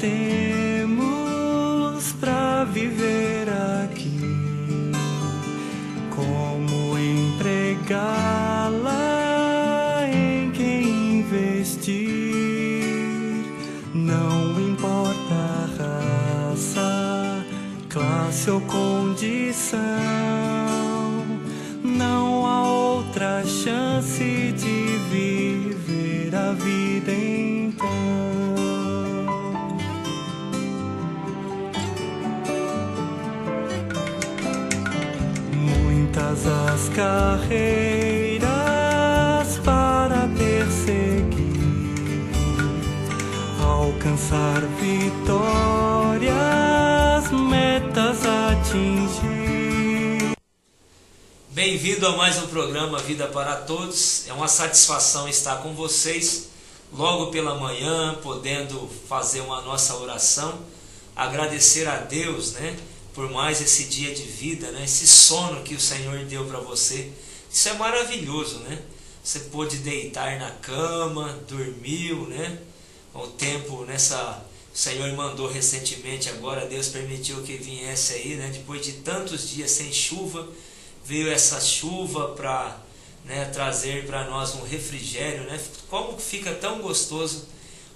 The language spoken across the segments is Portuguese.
temos pra viver aqui? Como empregá-la, em quem investir? Não importa a raça, classe ou condição, não há outra chance de viver a vida então. Muitas as carreiras para perseguir, alcançar vitórias, metas atingir. Bem-vindo a mais um programa Vida para Todos. É uma satisfação estar com vocês logo pela manhã, podendo fazer uma nossa oração, agradecer a Deus, por mais esse dia de vida, esse sono que o Senhor deu para você. Isso é maravilhoso, Você pôde deitar na cama, dormiu, O tempo o Senhor mandou recentemente, agora Deus permitiu que viesse aí, depois de tantos dias sem chuva, veio essa chuva para trazer para nós um refrigério, Como fica tão gostoso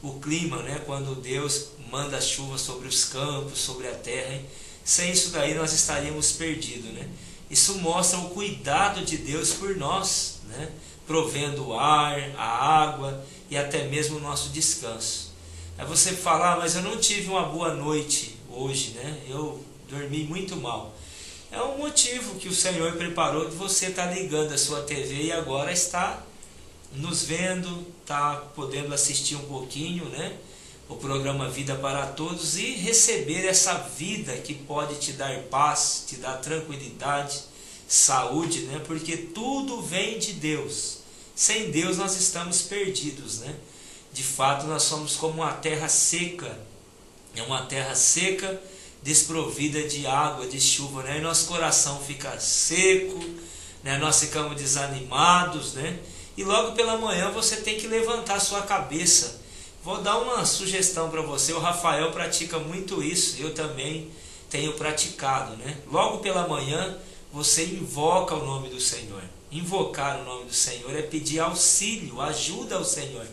o clima, quando Deus manda chuva sobre os campos, sobre a terra, hein? Sem isso daí nós estaríamos perdidos, Isso mostra o cuidado de Deus por nós, Provendo o ar, a água e até mesmo o nosso descanso. Aí você fala, mas eu não tive uma boa noite hoje, Eu dormi muito mal. É um motivo que o Senhor preparou de você estar ligando a sua TV e agora está nos vendo, está podendo assistir um pouquinho, o programa Vida para Todos e receber essa vida que pode te dar paz, te dar tranquilidade, saúde, porque tudo vem de Deus. Sem Deus nós estamos perdidos, De fato nós somos como uma terra seca, é uma terra seca, desprovida de água, de chuva, E nosso coração fica seco, Nós ficamos desanimados, E logo pela manhã você tem que levantar sua cabeça. Vou dar uma sugestão para você, o Rafael pratica muito isso, eu também tenho praticado, Logo pela manhã você invoca o nome do Senhor. Invocar o nome do Senhor é pedir auxílio, ajuda ao Senhor.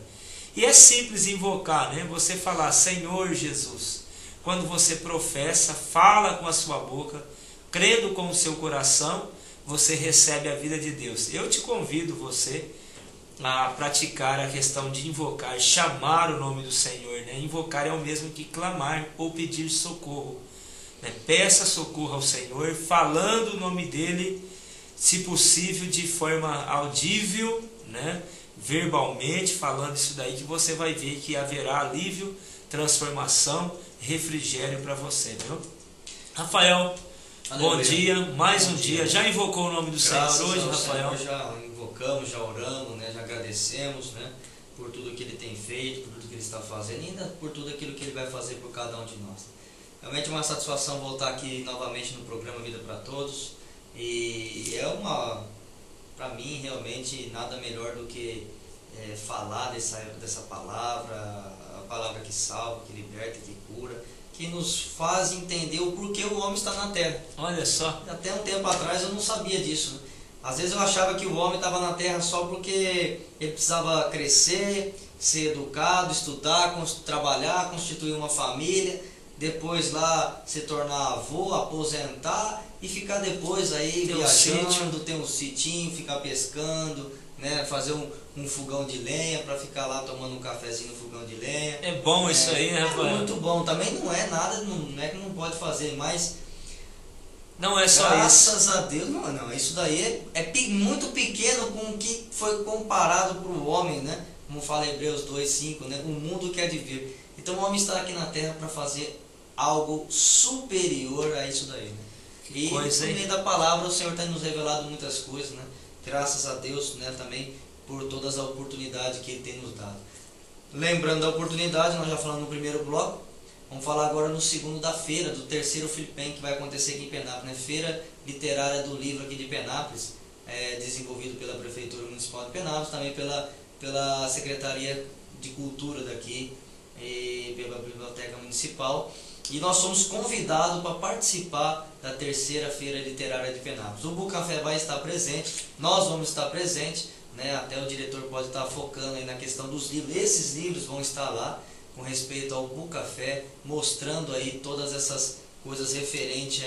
E é simples invocar, Você falar, Senhor Jesus. Quando você professa, fala com a sua boca, crendo com o seu coração, você recebe a vida de Deus. Eu te convido você a praticar a questão de invocar, chamar o nome do Senhor. Invocar é o mesmo que clamar ou pedir socorro. Peça socorro ao Senhor, falando o nome dele, se possível de forma audível, verbalmente, falando isso daí, que você vai ver que haverá alívio, transformação, refrigério para você, viu? Rafael, bom dia, mais um dia. Já invocou o nome do Senhor hoje, Rafael? Já invocamos, já oramos, já agradecemos, por tudo que Ele tem feito, por tudo que Ele está fazendo e ainda por tudo aquilo que Ele vai fazer por cada um de nós. Realmente é uma satisfação voltar aqui novamente no programa Vida para Todos e para mim realmente nada melhor do que falar dessa palavra, a palavra que salva, que liberta, que cura, que nos faz entender o porquê o homem está na terra. Olha só. Até um tempo atrás eu não sabia disso. Às vezes eu achava que o homem estava na terra só porque ele precisava crescer, ser educado, estudar, trabalhar, constituir uma família, depois lá se tornar avô, aposentar e ficar depois aí viajando, ter um sitinho, ficar pescando, fazer um fogão de lenha para ficar lá tomando um cafezinho no fogão de lenha. É bom isso aí, Rafael? É muito bom. Também não é nada, não é que não pode fazer, mas não é só graças a Deus, não. Isso daí é muito pequeno com o que foi comparado para o homem, Como fala Hebreus 2:5, O mundo que há de vir. Então o homem está aqui na terra para fazer algo superior a isso daí, E no meio da palavra o Senhor tem nos revelado muitas coisas, Graças a Deus, também por todas as oportunidades que Ele tem nos dado. Lembrando da oportunidade, nós já falamos no primeiro bloco, vamos falar agora no segundo da feira, do terceiro Flipem, que vai acontecer aqui em Penápolis, Feira Literária do Livro aqui de Penápolis, desenvolvido pela Prefeitura Municipal de Penápolis, também pela Secretaria de Cultura daqui, e pela Biblioteca Municipal. E nós somos convidados para participar da terceira Feira Literária de Penápolis. O Bucafé vai estar presente, nós vamos estar presentes, né? Até o diretor pode estar focando aí na questão dos livros. Esses livros vão estar lá com respeito ao Bucafé, mostrando aí todas essas coisas referentes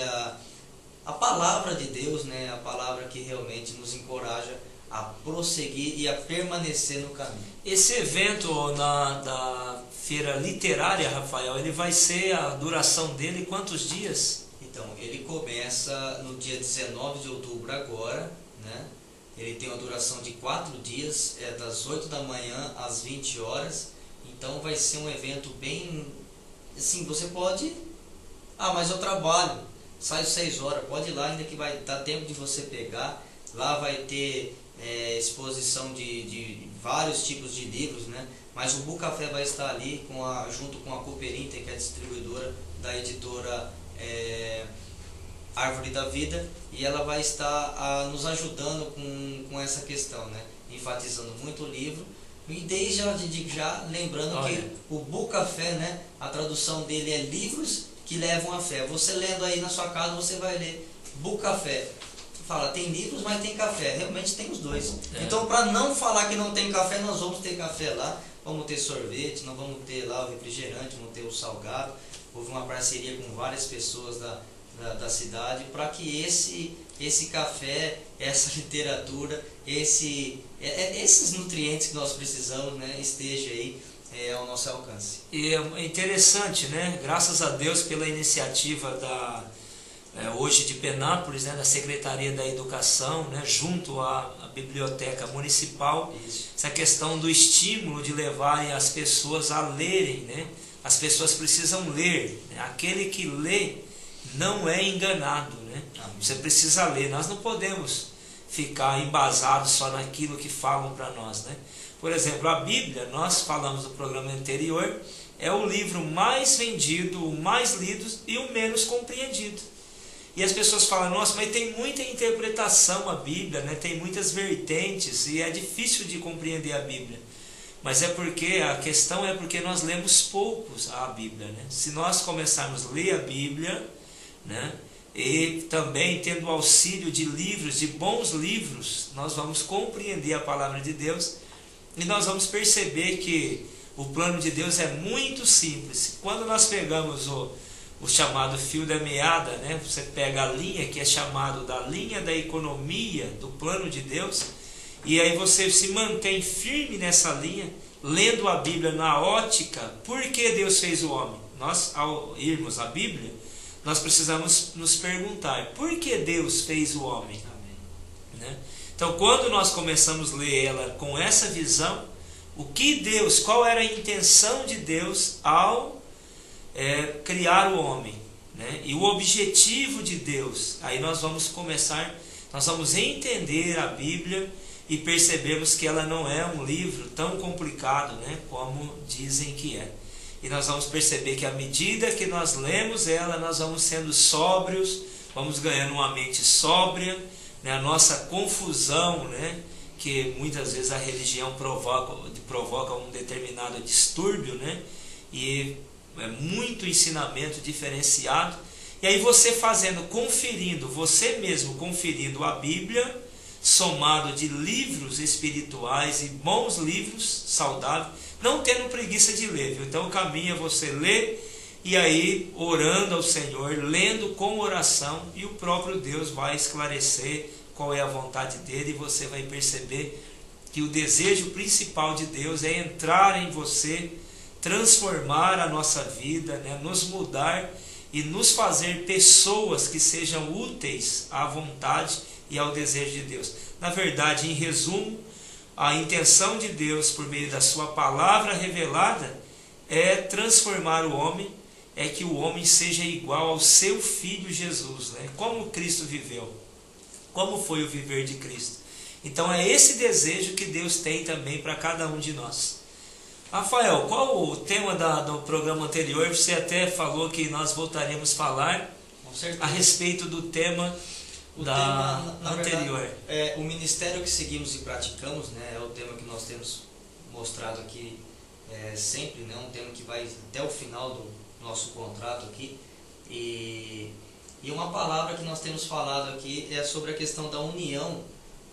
à palavra de Deus, né? A palavra que realmente nos encoraja a prosseguir e a permanecer no caminho. Esse evento da Feira Literária, Rafael, ele vai ser, a duração dele, quantos dias? Então, ele começa no dia 19 de outubro agora, né? Ele tem uma duração de 4 dias, das 8 da manhã às 20 horas. Então vai ser um evento bem, assim, você pode, mas eu trabalho, saio 6 horas, pode ir lá, ainda que vai dar tempo de você pegar. Lá vai ter exposição de vários tipos de livros, né? Mas o Bucafé vai estar ali junto com a Cooper Inter, que é a distribuidora da editora Árvore da Vida, e ela vai estar nos ajudando com essa questão, né? Enfatizando muito o livro. E desde já lembrando que o Bucafé, né? A tradução dele é livros que levam à fé. Você lendo aí na sua casa, você vai ler Bucafé. Fala, tem livros, mas tem café. Realmente tem os dois. Então, para não falar que não tem café, nós vamos ter café lá. Vamos ter sorvete, nós vamos ter lá o refrigerante, vamos ter o salgado. Houve uma parceria com várias pessoas da cidade para que esse café, essa literatura, esses nutrientes que nós precisamos, né, esteja aí ao nosso alcance. E é interessante, né? Graças a Deus pela iniciativa hoje de Penápolis, né, da Secretaria da Educação, né, junto à Biblioteca Municipal. Isso. Essa questão do estímulo de levarem as pessoas a lerem, né? As pessoas precisam ler, né? Aquele que lê não é enganado, né? Você precisa ler. Nós não podemos ficar embasados só naquilo que falam para nós, né? Por exemplo, a Bíblia, nós falamos no programa anterior, é o livro mais vendido, o mais lido e o menos compreendido. E as pessoas falam, nossa, mas tem muita interpretação a Bíblia, né? Tem muitas vertentes e é difícil de compreender a Bíblia. Mas a questão é porque nós lemos poucos a Bíblia, né? Se nós começarmos a ler a Bíblia, né? E também tendo o auxílio de livros, de bons livros, nós vamos compreender a palavra de Deus e nós vamos perceber que o plano de Deus é muito simples. Quando nós pegamos o chamado fio da meada, né? Você pega a linha que é chamado da linha da economia do plano de Deus, e aí você se mantém firme nessa linha, lendo a Bíblia na ótica, por que Deus fez o homem? Nós, ao irmos à Bíblia, nós precisamos nos perguntar, por que Deus fez o homem? Né? Então, quando nós começamos a ler ela com essa visão, qual era a intenção de Deus ao criar o homem, né? E o objetivo de Deus, aí nós vamos entender a Bíblia e percebemos que ela não é um livro tão complicado, né, como dizem que é. E nós vamos perceber que à medida que nós lemos ela, nós vamos sendo sóbrios, vamos ganhando uma mente sóbria, né? A nossa confusão, né? Que muitas vezes a religião provoca um determinado distúrbio, né? E é muito ensinamento diferenciado. E aí você você mesmo conferindo a Bíblia, somado de livros espirituais e bons livros saudáveis, não tendo preguiça de ler, viu? Então o caminho é você ler e aí orando ao Senhor, lendo com oração, e o próprio Deus vai esclarecer qual é a vontade dele, e você vai perceber que o desejo principal de Deus é entrar em você, transformar a nossa vida, né? Nos mudar e nos fazer pessoas que sejam úteis à vontade e ao desejo de Deus. Na verdade, em resumo, a intenção de Deus por meio da sua palavra revelada é transformar o homem, é que o homem seja igual ao seu Filho Jesus, né? Como Cristo viveu, como foi o viver de Cristo. Então é esse desejo que Deus tem também para cada um de nós. Rafael, qual o tema do programa anterior? Você até falou que nós voltaremos a falar a respeito do tema anterior. O ministério que seguimos e praticamos, né, é o tema que nós temos mostrado aqui sempre, né, um tema que vai até o final do nosso contrato aqui. E uma palavra que nós temos falado aqui é sobre a questão da união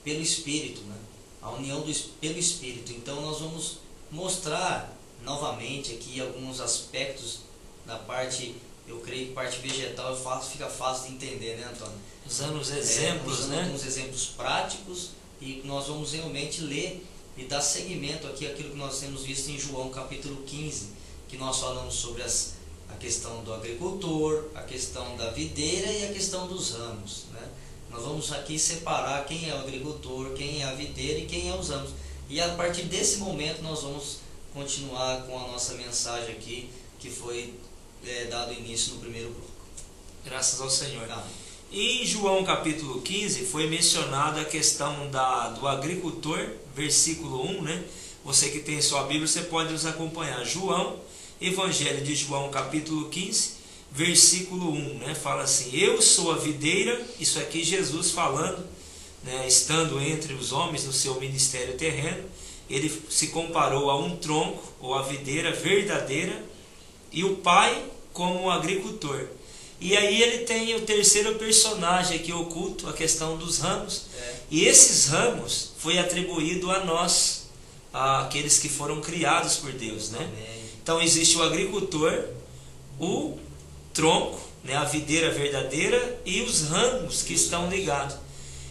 pelo Espírito, né? A união pelo Espírito. Então nós vamos mostrar novamente aqui alguns aspectos da parte, eu creio que parte vegetal fica fácil de entender, né, Antônio? Usando os exemplos, usando né? alguns exemplos práticos, e nós vamos realmente ler e dar seguimento aqui àquilo que nós temos visto em João capítulo 15, que nós falamos sobre a questão do agricultor, a questão da videira e a questão dos ramos, né? Nós vamos aqui separar quem é o agricultor, quem é a videira e quem é os ramos. E a partir desse momento nós vamos continuar com a nossa mensagem aqui, que foi dado início no primeiro bloco. Graças ao Senhor. Amém. Em João capítulo 15 foi mencionada a questão do agricultor, versículo 1, né? Você que tem sua Bíblia, você pode nos acompanhar. João, Evangelho de João capítulo 15, versículo 1, né? Fala assim: eu sou a videira. Isso aqui Jesus falando, né? Estando entre os homens no seu ministério terreno, ele se comparou a um tronco, ou a videira verdadeira, e o Pai como agricultor. E aí ele tem o terceiro personagem aqui oculto, a questão dos ramos. E esses ramos foi atribuído a nós, aqueles que foram criados por Deus, né? Amém. Então existe o agricultor, o tronco, né, a videira verdadeira, e os ramos que estão ligados.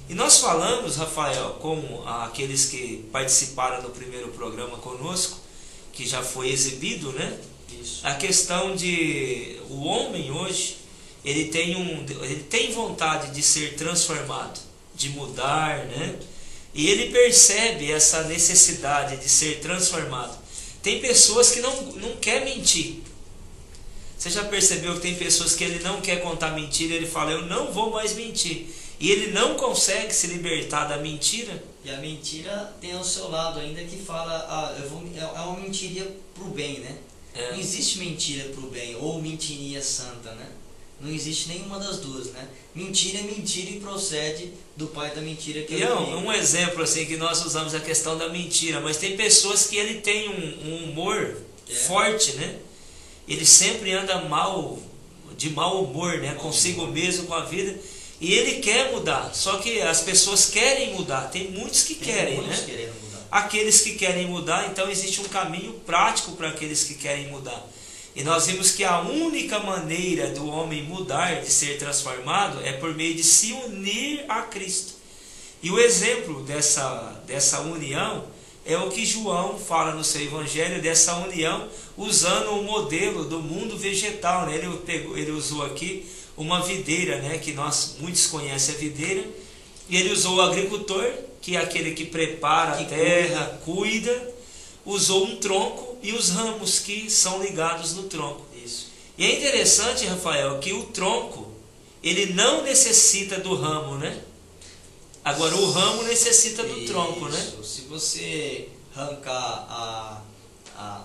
E nós falamos, Rafael, como aqueles que participaram do primeiro programa conosco, que já foi exibido, né? Isso. A questão de o homem hoje, ele tem vontade de ser transformado, de mudar, né? E ele percebe essa necessidade de ser transformado. Tem pessoas que não quer mentir. Você já percebeu que tem pessoas que ele não quer contar mentira, ele fala, eu não vou mais mentir. E ele não consegue se libertar da mentira. E a mentira tem ao seu lado ainda que fala, é uma mentiria pro bem, né? Não existe mentira pro bem, ou mentiria santa, né? Não existe nenhuma das duas, né? Mentira é mentira e procede do pai da mentira, que é o inimigo. Um exemplo assim que nós usamos a questão da mentira, mas tem pessoas que ele tem um humor forte, né? Ele sempre anda de mau humor, né? Consigo mesmo, com a vida, e ele quer mudar. Só que as pessoas querem mudar. Tem muitos que querem, né? Querendo mudar. Aqueles que querem mudar, então existe um caminho prático para aqueles que querem mudar. E nós vimos que a única maneira do homem mudar, de ser transformado, é por meio de se unir a Cristo. E o exemplo dessa união é o que João fala no seu Evangelho, dessa união, usando o modelo do mundo vegetal, né? Ele usou aqui uma videira, né? Que muitos conhecem a videira, e ele usou o agricultor, que é aquele que prepara a terra, cuida, usou um tronco e os ramos que são ligados no tronco. Isso. E é interessante, Rafael, que o tronco, ele não necessita do ramo, né? Agora o ramo necessita do tronco, né? Se você arrancar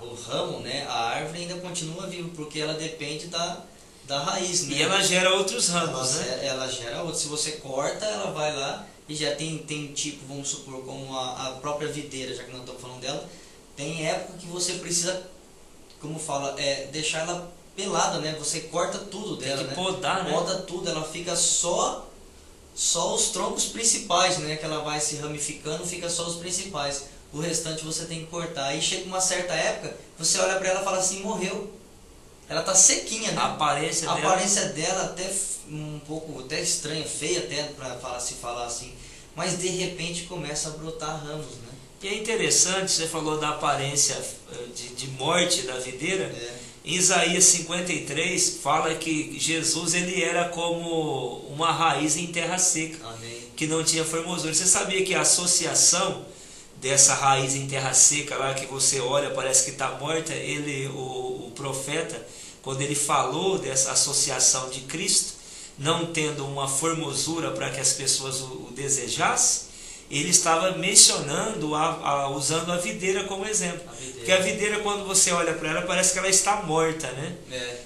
o ramo, né, a árvore ainda continua viva, porque ela depende da raiz, né? E ela gera outros ramos, né? Ela gera outros. Se você corta, ela vai lá e já tem tipo, vamos supor, como a própria videira, já que não estamos falando dela, tem época que você precisa, como fala, deixar ela pelada, né? Você corta tudo dela, tem que podar, né? Poda tudo, ela fica só os troncos principais, né? Que ela vai se ramificando, fica só os principais. O restante você tem que cortar. Aí chega uma certa época, você olha para ela e fala assim, morreu. Ela tá sequinha, né? A aparência dela até um pouco até estranha, feia até para se falar assim. Mas de repente começa a brotar ramos, né? E é interessante, você falou da aparência de morte da videira. Em Isaías 53 fala que Jesus ele era como uma raiz em terra seca. Amém. Que não tinha formosura. Você sabia que a associação dessa raiz em terra seca lá que você olha, parece que está morta, o profeta, quando ele falou dessa associação de Cristo, não tendo uma formosura para que as pessoas o desejassem, ele estava mencionando, usando a videira como exemplo. Porque a videira, quando você olha para ela, parece que ela está morta, né?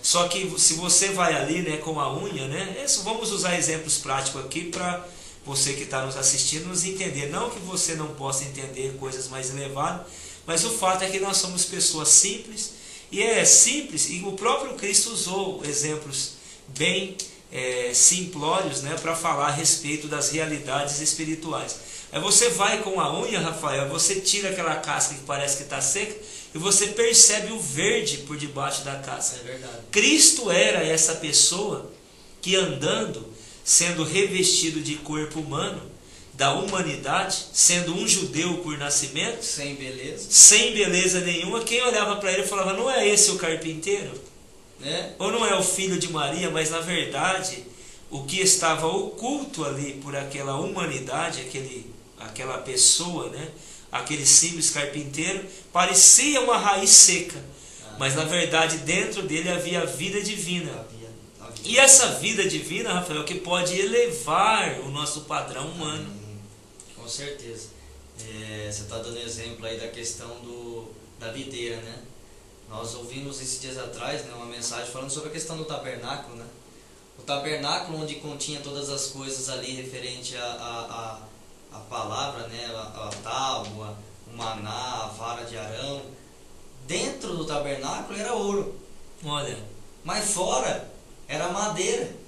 Só que se você vai ali, né, com a unha, né? Vamos usar exemplos práticos aqui para você que está nos assistindo nos entender. Não que você não possa entender coisas mais elevadas, Mas o fato é que nós somos pessoas simples, e é simples, e o próprio Cristo usou exemplos bem simplórios, né, para falar a respeito das realidades espirituais. Aí você vai com a unha, Rafael, você tira aquela casca que parece que está seca, e você percebe o verde por debaixo da casca. É verdade. Cristo era essa pessoa que, andando, sendo revestido de corpo humano, da humanidade, sendo um judeu por nascimento, Sem beleza. sem beleza nenhuma, quem olhava para ele falava: não é esse o carpinteiro? Né? Ou não é o filho de Maria? Mas na verdade, o que estava oculto ali por aquela humanidade, aquela pessoa, né? Aquele simples carpinteiro, parecia uma raiz seca, mas na verdade dentro dele havia a vida divina. E essa vida divina, Rafael, que pode elevar o nosso padrão humano. Com certeza. Você está dando exemplo aí da questão da videira, né? Nós ouvimos esses dias atrás, né, uma mensagem falando sobre a questão do tabernáculo, né? O tabernáculo, onde continha todas as coisas ali referente a palavra, né, a tábua, o maná, a vara de Arão, dentro do tabernáculo era ouro. Olha. Mas fora era madeira.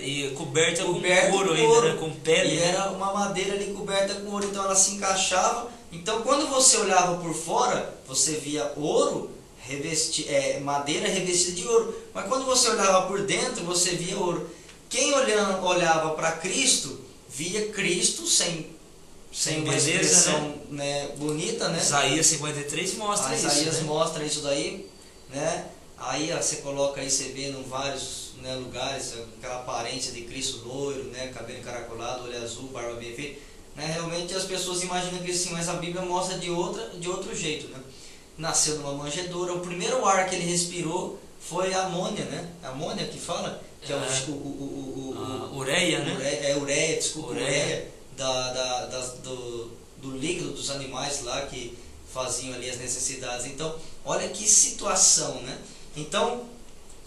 E coberta com com ouro ainda, né? Com pele. E era uma madeira ali coberta com ouro, então ela se encaixava. Então quando você olhava por fora, você via ouro, madeira revestida de ouro. Mas quando você olhava por dentro, você via ouro. Quem olhava para Cristo, via Cristo sem uma beleza, expressão, né, bonita, né? Isaías 53 mostra isso. Isaías, né? mostra isso daí, né? Aí você coloca aí, você vê em vários, né, lugares aquela aparência de Cristo loiro, né, cabelo encaracolado, olho azul, barba bem feita, né? Realmente as pessoas imaginam que sim, mas a Bíblia mostra de outro jeito, né? Nasceu numa manjedoura, o primeiro ar que ele respirou foi a amônia, né? A amônia que fala, que é ureia, né? Ureia, desculpa, ureia do líquido dos animais lá que faziam ali as necessidades. Então, olha que situação, né? Então,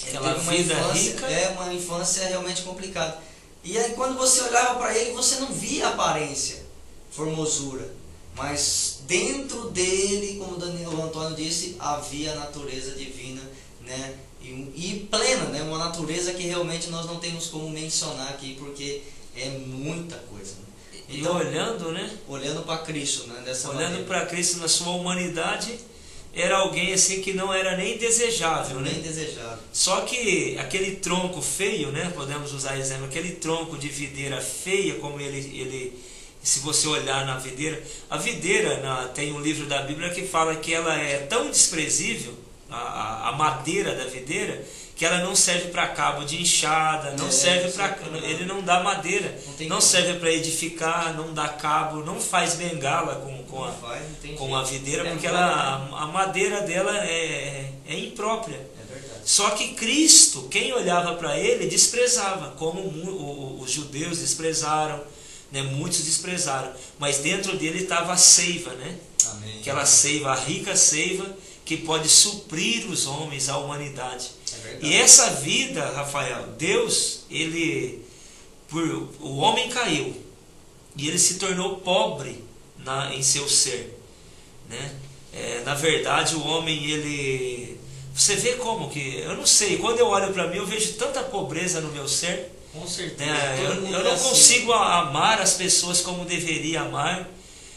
aquela vida rica. Uma infância realmente complicada. E aí quando você olhava para ele, você não via aparência, formosura, mas dentro dele, como o Antônio disse, havia a natureza divina, né? E plena, né? Uma natureza que realmente nós não temos como mencionar aqui, porque é muita coisa, né? Então, olhando para Cristo, né? Olhando para Cristo na sua humanidade, era alguém assim que não era nem desejável, nem né? desejável. Só que aquele tronco feio, né? Podemos usar exemplo, aquele tronco de videira feia, como ele se você olhar na videira, a videira, tem um livro da Bíblia que fala que ela é tão desprezível, a madeira da videira, que ela não serve para cabo de enxada, não serve para, ele não dá madeira, não serve para edificar, não dá cabo, não faz bengala com a videira, porque a madeira dela é imprópria. É verdade. Só que Cristo, quem olhava para ele, desprezava, como os judeus desprezaram, né? Muitos desprezaram, mas dentro dele estava a seiva, né? Amém. Aquela seiva, a rica seiva, que pode suprir os homens, a humanidade. E essa vida, Rafael, Deus, o homem caiu e ele se tornou pobre em seu ser, né? Na verdade, o homem, você vê como que, eu não sei, quando eu olho para mim, eu vejo tanta pobreza no meu ser. Com certeza. Eu não consigo amar as pessoas como deveria amar.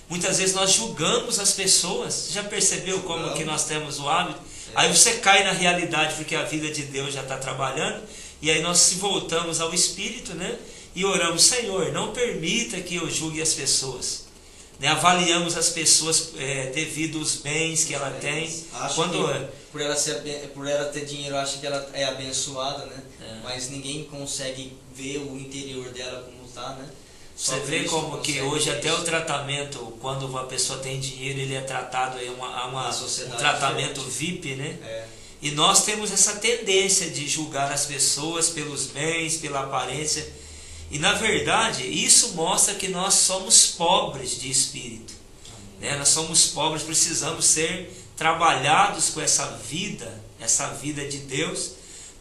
Muitas vezes nós julgamos as pessoas. Você já percebeu como que nós temos o hábito? Aí você cai na realidade, porque a vida de Deus já está trabalhando, e aí nós se voltamos ao Espírito, né? E oramos: Senhor, não permita que eu julgue as pessoas, né? Avaliamos as pessoas devido aos bens que ela tem. Por ela ter dinheiro, acha que ela é abençoada, né? Mas ninguém consegue ver o interior dela como está, né? Você vê como que hoje até o tratamento, quando uma pessoa tem dinheiro, ele é tratado um tratamento VIP, né? E nós temos essa tendência de julgar as pessoas pelos bens, pela aparência. E na verdade, isso mostra que nós somos pobres de espírito, né? Nós somos pobres, precisamos ser trabalhados com essa vida de Deus,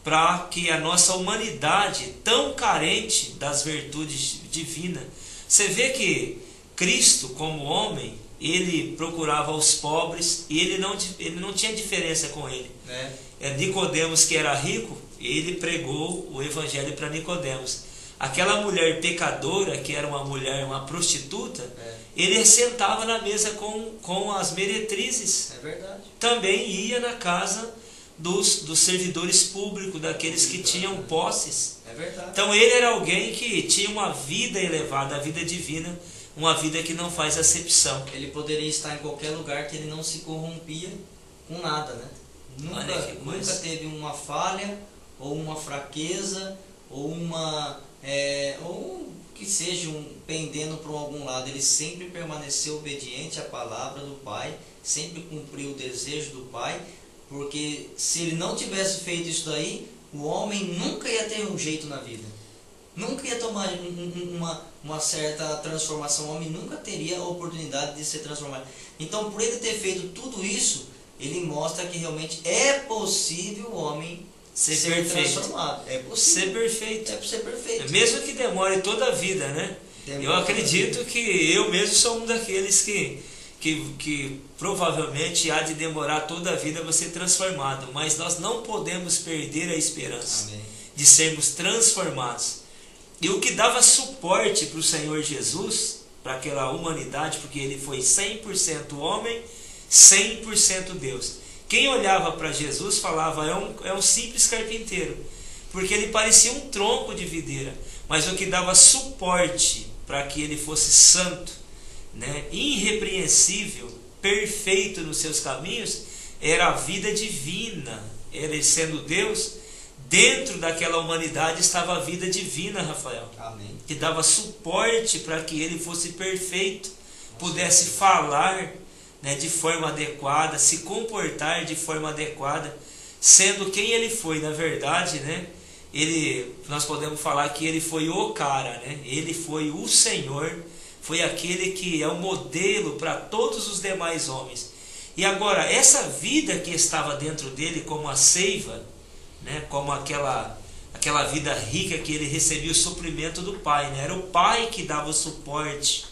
para que a nossa humanidade, tão carente das virtudes divinas. Você vê que Cristo, como homem, ele procurava os pobres e ele não tinha diferença com ele. Nicodemos, que era rico, ele pregou o evangelho para Nicodemos. Aquela mulher pecadora, que era uma prostituta, ele sentava na mesa com as meretrizes. É verdade. Também ia na casa dos servidores públicos, daqueles que tinham posses. É verdade. Então ele era alguém que tinha uma vida elevada, a vida divina, uma vida que não faz acepção. Ele poderia estar em qualquer lugar que ele não se corrompia com nada, né? Nunca teve uma falha, ou uma fraqueza, ou ou que seja pendendo para algum lado. Ele sempre permaneceu obediente à palavra do Pai, sempre cumpriu o desejo do Pai, porque se ele não tivesse feito isso daí, o homem nunca ia ter um jeito na vida, nunca ia tomar uma certa transformação, o homem nunca teria a oportunidade de ser transformado. Então, por ele ter feito tudo isso, ele mostra que realmente é possível o homem ser transformado. É possível. Ser perfeito. É ser perfeito. Mesmo que demore toda a vida, né? Eu acredito que eu mesmo sou um daqueles que provavelmente há de demorar toda a vida para ser transformado, mas nós não podemos perder a esperança. Amém. De sermos transformados. E o que dava suporte para o Senhor Jesus, para aquela humanidade, porque ele foi 100% homem, 100% Deus. Quem olhava para Jesus falava, é um simples carpinteiro, porque ele parecia um tronco de videira. Mas o que dava suporte para que ele fosse santo, né, irrepreensível, perfeito nos seus caminhos, era a vida divina. Ele sendo Deus, dentro daquela humanidade estava a vida divina, Rafael. Amém. Que dava suporte para que ele fosse perfeito, pudesse falar, né, de forma adequada, se comportar de forma adequada, sendo quem ele foi. Na verdade, né, nós podemos falar que ele foi o cara, né? Ele foi o Senhor, foi aquele que é o modelo para todos os demais homens. E agora, essa vida que estava dentro dele como a seiva, né, como aquela vida rica que ele recebia o suprimento do Pai, né? Era o Pai que dava o suporte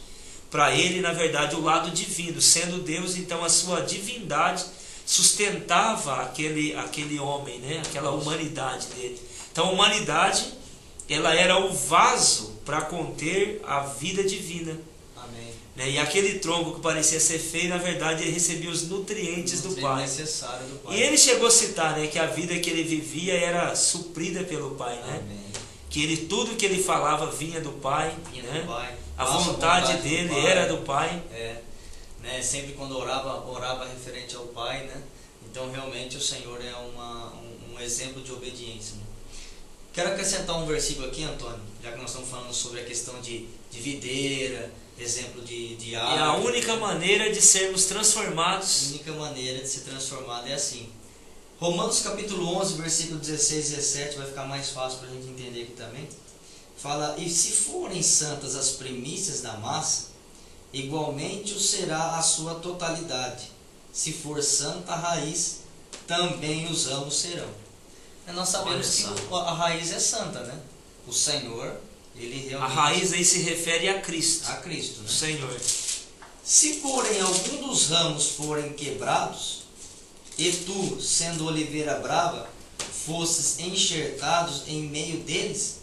para ele, na verdade, o lado divino. Sendo Deus, então a sua divindade sustentava aquele homem, né? Aquela humanidade dele. Então a humanidade, ela era o vaso para conter a vida divina. Amém. Né? E aquele tronco que parecia ser feio, na verdade, ele recebia os nutrientes do Pai. Necessário do Pai. E ele chegou a citar, né, que a vida que ele vivia era suprida pelo Pai, né? Amém. Que tudo que ele falava vinha do Pai, Vinha né? do Pai. A vontade dele do Pai. era do Pai. Né? Sempre quando orava referente ao Pai, né? Então realmente o Senhor é um exemplo de obediência, né? Quero acrescentar um versículo aqui, Antônio, já que nós estamos falando sobre a questão de videira, exemplo de árvore. E a única maneira de sermos transformados. A única maneira de ser transformado é assim. Romanos capítulo 11, versículo 16 e 17, vai ficar mais fácil para a gente entender aqui também. Fala, e se forem santas as primícias da massa, igualmente o será a sua totalidade. Se for santa a raiz, também os ramos serão. Nós sabemos que a raiz é santa, né? O Senhor, ele realmente... A raiz aí se refere a Cristo. A Cristo, né? O Senhor. Se porém algum dos ramos forem quebrados, e tu, sendo oliveira brava, fosses enxertados em meio deles,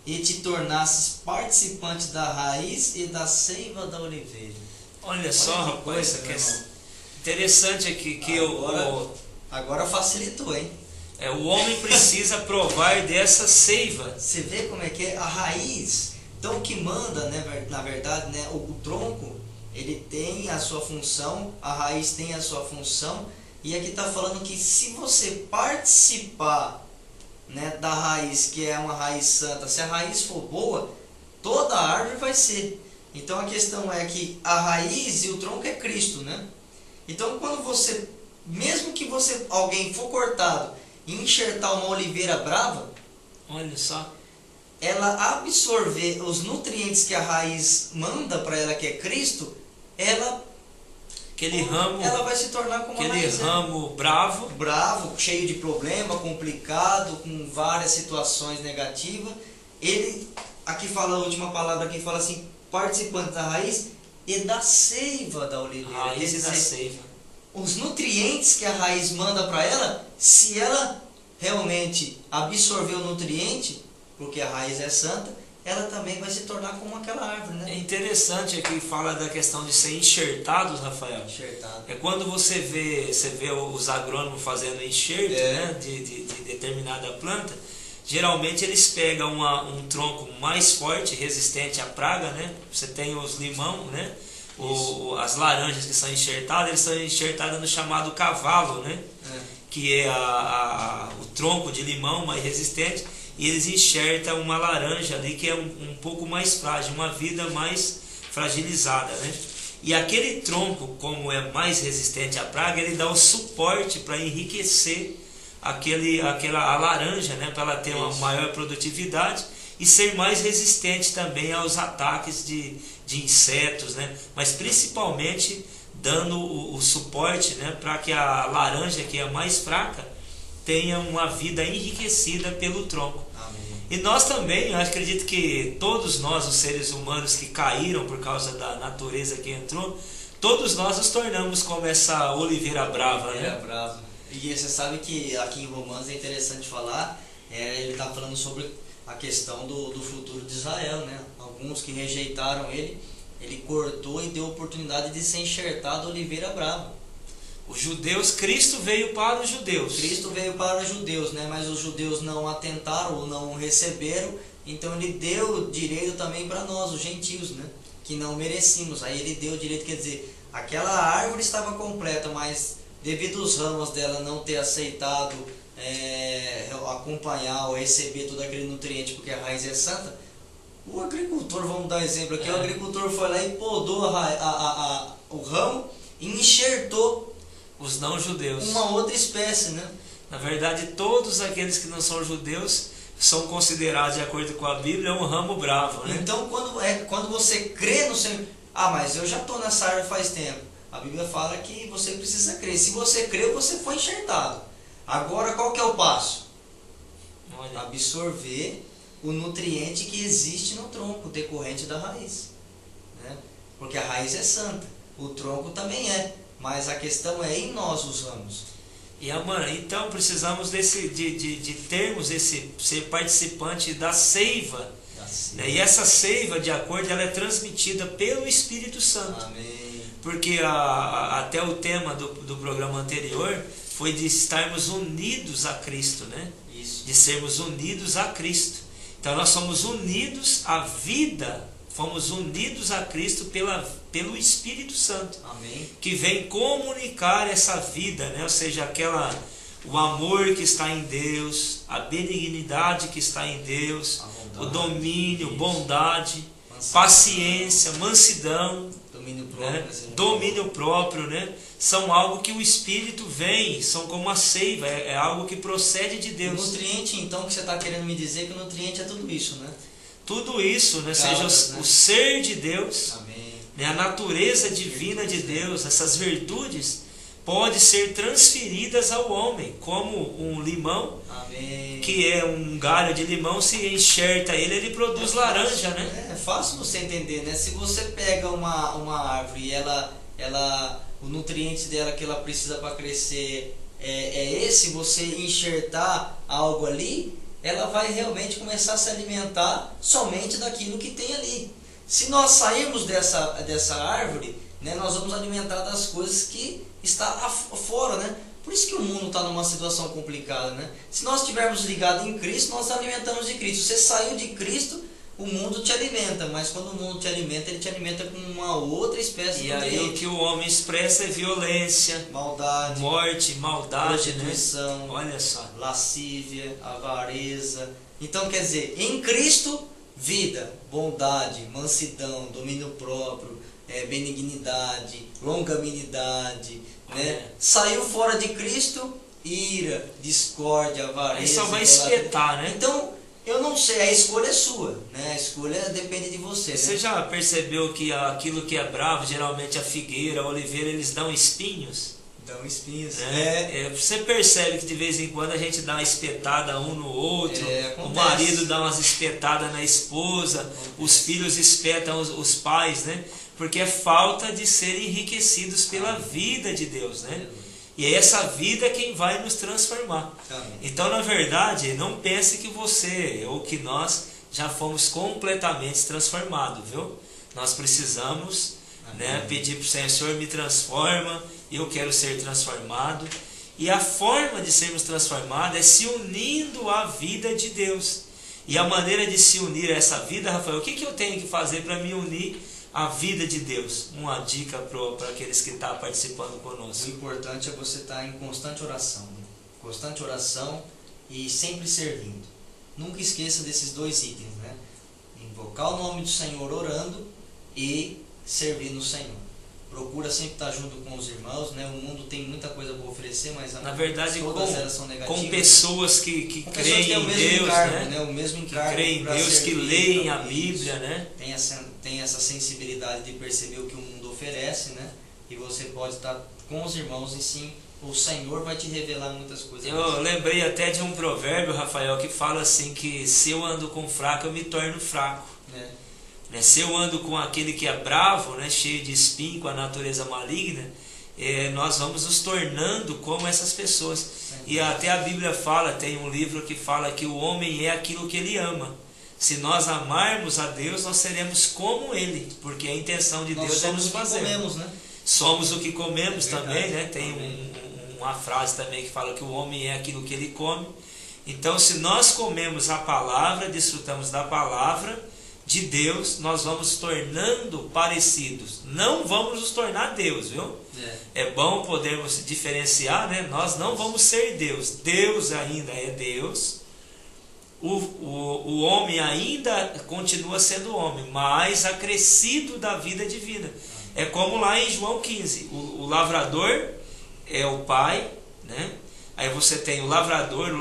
e te tornasses participante da raiz e da seiva da oliveira. Olha só, rapaz, coisa, essa interessante aqui que agora facilitou, hein? O homem precisa provar dessa seiva. Você vê como é que é a raiz. Então o que manda, né, na verdade, né, o tronco, ele tem a sua função, a raiz tem a sua função, e aqui está falando que se você participar, né, da raiz, que é uma raiz santa, se a raiz for boa, toda a árvore vai ser. Então a questão é que a raiz e o tronco é Cristo, né? Então quando você, mesmo que alguém for cortado e enxertar uma oliveira brava, olha só, ela absorver os nutrientes que a raiz manda para ela, que é Cristo, ela vai se tornar como aquele a raiz. Ramo bravo, cheio de problema, complicado, com várias situações negativas. Ele, aqui fala a última palavra, aqui fala assim, participante da raiz, e da seiva da oliveira. Raiz Quer e da dizer, seiva. os nutrientes que a raiz manda para ela, se ela realmente absorver o nutriente, porque a raiz é santa, ela também vai se tornar como aquela árvore, É né? interessante aqui fala da questão de ser enxertados, Rafael. Enxertado. É quando você vê os agrônomos fazendo enxerto, né, de determinada planta, geralmente eles pegam um tronco mais forte, resistente à praga, né? Você tem os limão, né? As laranjas que são enxertadas, eles são enxertadas no chamado cavalo, né? Que é o tronco de limão mais resistente, e eles enxertam uma laranja ali que é um pouco mais frágil, uma vida mais fragilizada, né? E aquele tronco, como é mais resistente à praga, ele dá o suporte para enriquecer a laranja, né? Para ela ter uma maior produtividade e ser mais resistente também aos ataques de insetos, né? Mas principalmente dando o suporte, né? Para que a laranja, que é mais fraca, tenha uma vida enriquecida pelo tronco. Amém. E nós também, eu acredito que todos nós, os seres humanos que caíram por causa da natureza que entrou, todos nós nos tornamos como essa oliveira brava, né? Bravo. E você sabe que aqui em Romanos é interessante falar, ele está falando sobre a questão do futuro de Israel, né? Alguns que rejeitaram ele cortou e deu oportunidade de ser enxertado oliveira brava. Os judeus, Cristo veio para os judeus. Cristo veio para os judeus, né? Mas os judeus não atentaram ou não receberam, então ele deu direito também para nós, os gentios, né? Que não merecíamos. Aí ele deu direito, quer dizer, aquela árvore estava completa, mas devido aos ramos dela não ter aceitado acompanhar ou receber todo aquele nutriente, porque a raiz é santa, o agricultor, vamos dar exemplo aqui, o agricultor foi lá e podou o ramo e enxertou Os não-judeus. uma outra espécie, né? Na verdade, todos aqueles que não são judeus são considerados, de acordo com a Bíblia, um ramo bravo, né? Então, quando você crê no Senhor, mas eu já estou nessa árvore faz tempo. A Bíblia fala que você precisa crer. Se você creu, você foi enxertado. Agora, qual que é o passo? Olha, Absorver o nutriente que existe no tronco, decorrente da raiz, né? Porque a raiz é santa, o tronco também é, mas a questão é em nós os ramos. E então precisamos de termos ser participante da seiva, né? E essa seiva, de acordo, ela é transmitida pelo Espírito Santo. Amém. Porque até o tema do programa anterior foi de estarmos unidos a Cristo, né? Isso. De sermos unidos a Cristo. Então nós somos unidos à vida, fomos unidos a Cristo pelo Espírito Santo. Amém. Que vem comunicar essa vida, né? Ou seja, o amor que está em Deus, a benignidade que está em Deus, o domínio, bondade, paciência, mansidão, Domínio próprio, né? Domínio próprio, né? São algo que o Espírito vem, são como a seiva, é algo que procede de O Deus. nutriente, então, que você está querendo me dizer que o nutriente é tudo isso, né? Tudo isso, né? Seja Né? o ser de Deus, Amém. né? A natureza divina de Deus, essas virtudes podem ser transferidas ao homem, como um limão, Amém. que é um galho de limão, se enxerta ele produz laranja, né? É fácil você entender, né? Se você pega uma árvore e o nutriente dela que ela precisa para crescer você enxertar algo ali, ela vai realmente começar a se alimentar somente daquilo que tem ali. Se nós sairmos dessa árvore, né, nós vamos alimentar das coisas que está fora, né? Por isso que o mundo está numa situação complicada, né? Se nós estivermos ligados em Cristo, nós alimentamos de Cristo. Você saiu de Cristo, o mundo te alimenta, mas quando o mundo te alimenta, ele te alimenta com uma outra espécie de E aí o que o homem expressa é violência, maldade, morte, maldade, né? prostituição, Olha só. lascívia, avareza. Então, quer dizer, em Cristo, vida, bondade, mansidão, domínio próprio, benignidade, longanimidade, né? Saiu fora de Cristo, ira, discórdia, avareza. Aí só vai idolatria. espetar, né? Então, eu não sei, a escolha é sua, né? A escolha depende de você. Você né? já percebeu que aquilo que é bravo, geralmente a figueira, a oliveira, eles dão espinhos? Dão espinhos. Você percebe que de vez em quando a gente dá uma espetada um no outro, o Acontece. marido dá umas espetadas na esposa, os filhos espetam os pais, né? Porque é falta de serem enriquecidos pela vida de Deus, né? E é essa vida quem vai nos transformar. Amém. Então, na verdade, não pense que você ou que nós já fomos completamente transformados, viu? Nós precisamos, né, pedir para o Senhor: Senhor, me transforma, eu quero ser transformado. E a forma de sermos transformados é se unindo à vida de Deus. E a maneira de se unir a essa vida, Rafael, o que eu tenho que fazer para me unir à vida de Deus? Uma dica para aqueles que estão participando conosco. O importante é você estar em constante oração. Né? Constante oração e sempre servindo. Nunca esqueça desses dois itens, né? Invocar o nome do Senhor orando e servir no Senhor. Procura sempre estar junto com os irmãos, né? O mundo tem muita coisa para oferecer, mas na verdade todas elas são negativas. Com pessoas que com creem pessoas que em Deus, encargo, né? O mesmo Que encargo, creem em pra Deus, que servir, leem a então, Bíblia, isso. né? Tem essa sensibilidade de perceber o que o mundo oferece, né? E você pode estar com os irmãos e sim, o Senhor vai te revelar muitas coisas. Eu lembrei até de um provérbio, Rafael, que fala assim que se eu ando com fraco, eu me torno fraco. Se eu ando com aquele que é bravo, né, cheio de espinho, com a natureza maligna, nós vamos nos tornando como essas pessoas. Sim. E até a Bíblia fala, tem um livro que fala que o homem é aquilo que ele ama. Se nós amarmos a Deus, nós seremos como Ele, porque a intenção de Deus é nos fazer. Comemos, né? Somos o que comemos também, né? Tem Amém. uma frase também que fala que o homem é aquilo que ele come. Então, se nós comemos a palavra, desfrutamos da palavra de Deus, nós vamos tornando parecidos. Não vamos nos tornar Deus, viu? É bom podermos diferenciar, né? Nós não vamos ser Deus. Deus ainda é Deus. O homem ainda continua sendo homem, mas acrescido da vida divina. É como lá em João 15. O lavrador é o pai, né? Aí você tem o lavrador é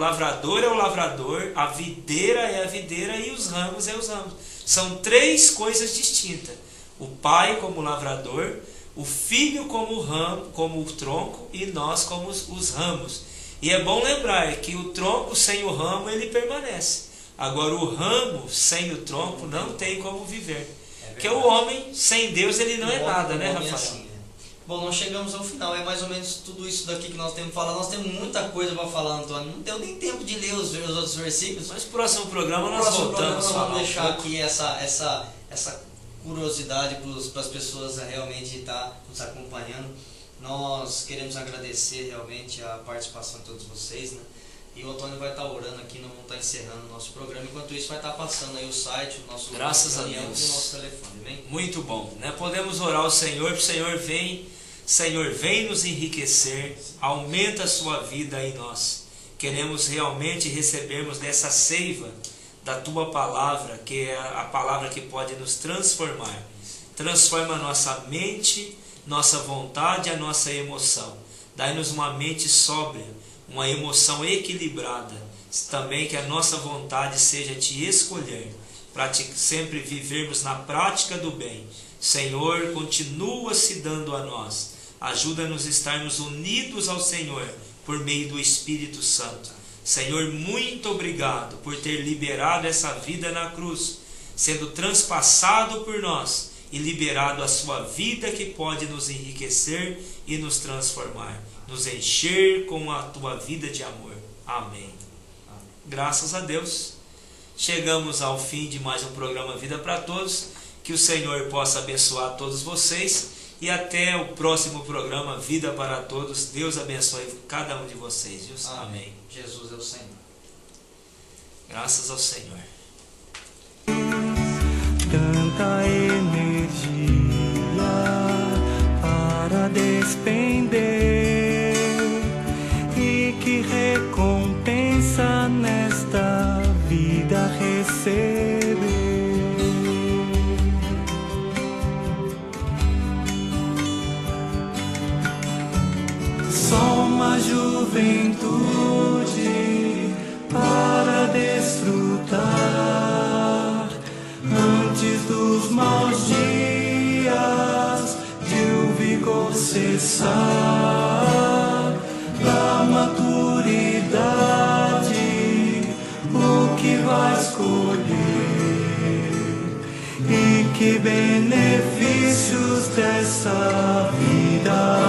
o lavrador, a videira é a videira e os ramos é os ramos. São três coisas distintas. O pai como lavrador, o filho como o ramo, como o tronco, e nós como os ramos. E é bom lembrar que o tronco sem o ramo ele permanece. Agora o ramo sem o tronco não tem como viver. Porque o homem sem Deus ele não é nada, né, Rafael? Assim, né? Bom, nós chegamos ao final, é mais ou menos tudo isso daqui que nós temos que falar. Nós temos muita coisa para falar, Antônio. Não deu nem tempo de ler os outros versículos. Mas no próximo programa nós voltamos a falar. Vamos deixar aqui essa curiosidade para as pessoas realmente estar nos acompanhando. Nós queremos agradecer realmente a participação de todos vocês, né? E o Antônio vai estar orando aqui, nós vamos estar encerrando o nosso programa. Enquanto isso, vai estar passando aí o site, o nosso Graças a reunião Deus. e o nosso telefone, bem? Muito bom, né? Podemos orar ao Senhor, o Senhor vem nos enriquecer, aumenta a sua vida em nós. Queremos realmente recebermos dessa seiva da tua palavra, que é a palavra que pode nos transformar. Transforma a nossa mente, nossa vontade, a nossa emoção. Dai-nos uma mente sóbria, uma emoção equilibrada. Também que a nossa vontade seja te escolher, para sempre vivermos na prática do bem. Senhor, continua se dando a nós. Ajuda-nos a estarmos unidos ao Senhor por meio do Espírito Santo. Senhor, muito obrigado por ter liberado essa vida na cruz, sendo transpassado por nós e liberado a sua vida que pode nos enriquecer e nos transformar, nos encher com a tua vida de amor. Amém. Graças a Deus, chegamos ao fim de mais um programa Vida para Todos. Que o Senhor possa abençoar todos vocês e até o próximo programa Vida para Todos. Deus abençoe cada um de vocês. Viu? Amém. Jesus é o Senhor. Graças ao Senhor. Tanta energia para despender, e que recompensa nesta vida receber. Só uma juventude para desfrutar antes dos maus dias de o vigor cessar. possas colher e que benefícios dessa vida